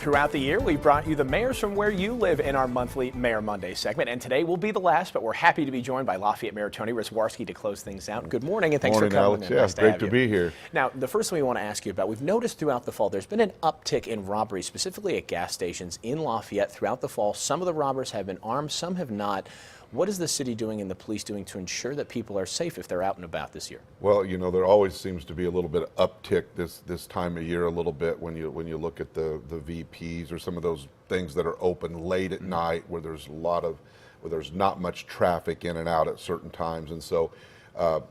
Throughout the year, we brought you the mayors from where you live in our monthly Mayor Monday segment, and today will be the last, but we're happy to be joined by Lafayette Mayor Tony Roswarski to close things out. Good morning, and thanks for coming. Morning, Alex. Yeah, great to be here. Now, the first thing we want to ask you about, we've noticed throughout the fall there's been an uptick in robberies, specifically at gas stations in Lafayette throughout the fall. Some of the robbers have been armed, some have not. What is the city doing and the police doing to ensure that people are safe if they're out and about this year? Well, you know, there always seems to be a little bit of uptick this time of year, a little bit when you look at the VPs or some of those things that are open late at night where there's not much traffic in and out at certain times. And so,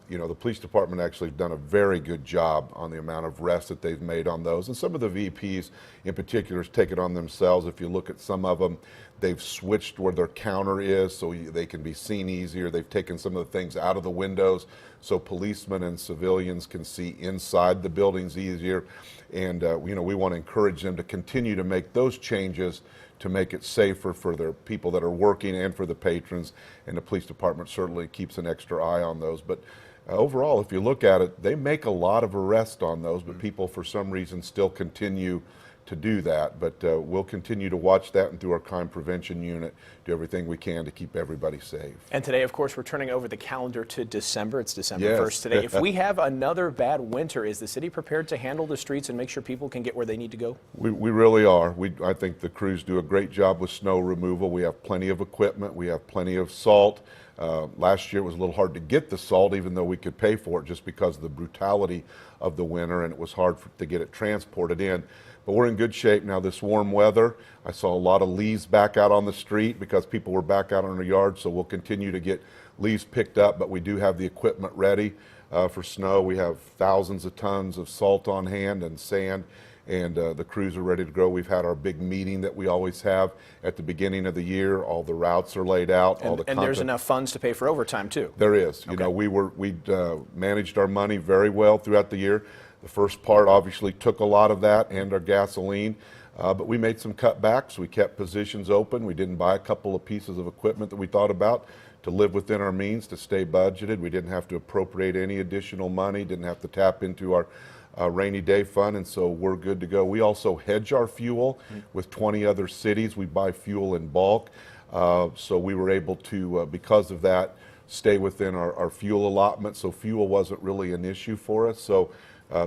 you know, the police department actually have done a very good job on the amount of arrests that they've made on those. And some of the VPs in particular take it on themselves. If you look at some of them, they've switched where their counter is so they can be seen easier. They've taken some of the things out of the windows so policemen and civilians can see inside the buildings easier. And, you know, we want to encourage them to continue to make those changes to make it safer for their people that are working and for the patrons. And the police department certainly keeps an extra eye on those. But overall, if you look at it, they make a lot of arrests on those, but people for some reason still continue to do that. But we'll continue to watch that, and through our crime prevention unit, do everything we can to keep everybody safe. And today, of course, we're turning over the calendar to December. It's December 1st today. If we have another bad winter, is the city prepared to handle the streets and make sure people can get where they need to go? We really are. I think the crews do a great job with snow removal. We have plenty of equipment. We have plenty of salt. Last year it was a little hard to get the salt, even though we could pay for it, just because of the brutality of the winter, and it was hard to get it transported in. But we're in good shape now. This warm weather, I saw a lot of leaves back out on the street because people were back out on their yards, so we'll continue to get leaves picked up, but we do have the equipment ready for snow. We have thousands of tons of salt on hand and sand, and the crews are ready to go. We've had our big meeting that we always have at the beginning of the year. All the routes are laid out. And there's enough funds to pay for overtime too. There is. You know, we managed our money very well throughout the year. The first part obviously took a lot of that and our gasoline, but we made some cutbacks. We kept positions open. We didn't buy a couple of pieces of equipment that we thought about to live within our means, to stay budgeted. We didn't have to appropriate any additional money, didn't have to tap into our rainy day fund, and so we're good to go. We also hedge our fuel with 20 other cities. We buy fuel in bulk, so we were able to, because of that, stay within our fuel allotment, so fuel wasn't really an issue for us. So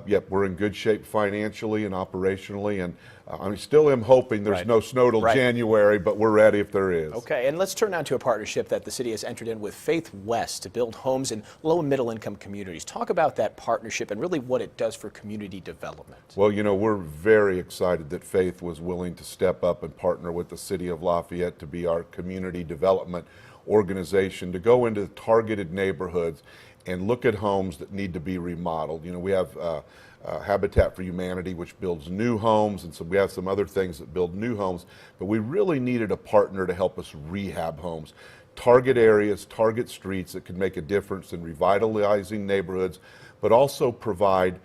yep, we're in good shape financially and operationally, and I still am hoping there's no snow till January, but we're ready if there is. Okay, and let's turn now to a partnership that the city has entered in with Faith West to build homes in low and middle income communities. Talk about that partnership and really what it does for community development. Well, you know, we're very excited that Faith was willing to step up and partner with the city of Lafayette to be our community development organization, to go into targeted neighborhoods and look at homes that need to be remodeled. You know, we have Habitat for Humanity, which builds new homes, and so we have some other things that build new homes, but we really needed a partner to help us rehab homes. Target areas, target streets that could make a difference in revitalizing neighborhoods, but also provide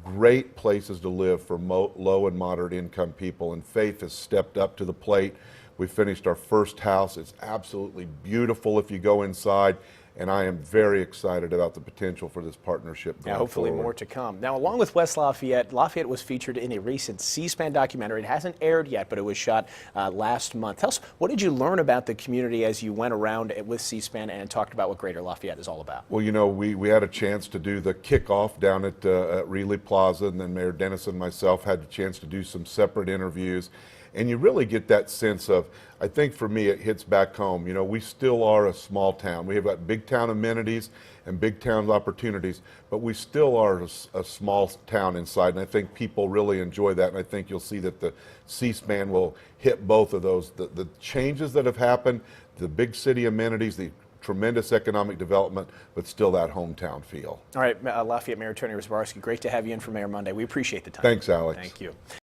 great places to live for low and moderate income people, and Faith has stepped up to the plate. We finished our first house. It's absolutely beautiful if you go inside, and I am very excited about the potential for this partnership going hopefully forward. More to come. Now, along with West Lafayette, Lafayette was featured in a recent C-SPAN documentary. It hasn't aired yet, but it was shot last month. Tell us, what did you learn about the community as you went around with C-SPAN and talked about what Greater Lafayette is all about? Well, you know, we had a chance to do the kickoff down at Reilly Plaza, and then Mayor Dennis and myself had the chance to do some separate interviews. And you really get that sense of, I think for me it hits back home, you know, we still are a small town. We have got big town amenities and big town opportunities, but we still are a small town inside, and I think people really enjoy that, and I think you'll see that the C-SPAN will hit both of those. The changes that have happened, the big city amenities, the tremendous economic development, but still that hometown feel. All right, Lafayette Mayor Tony Roswarski, great to have you in for Mayor Monday. We appreciate the time. Thanks, Alex. Thank you.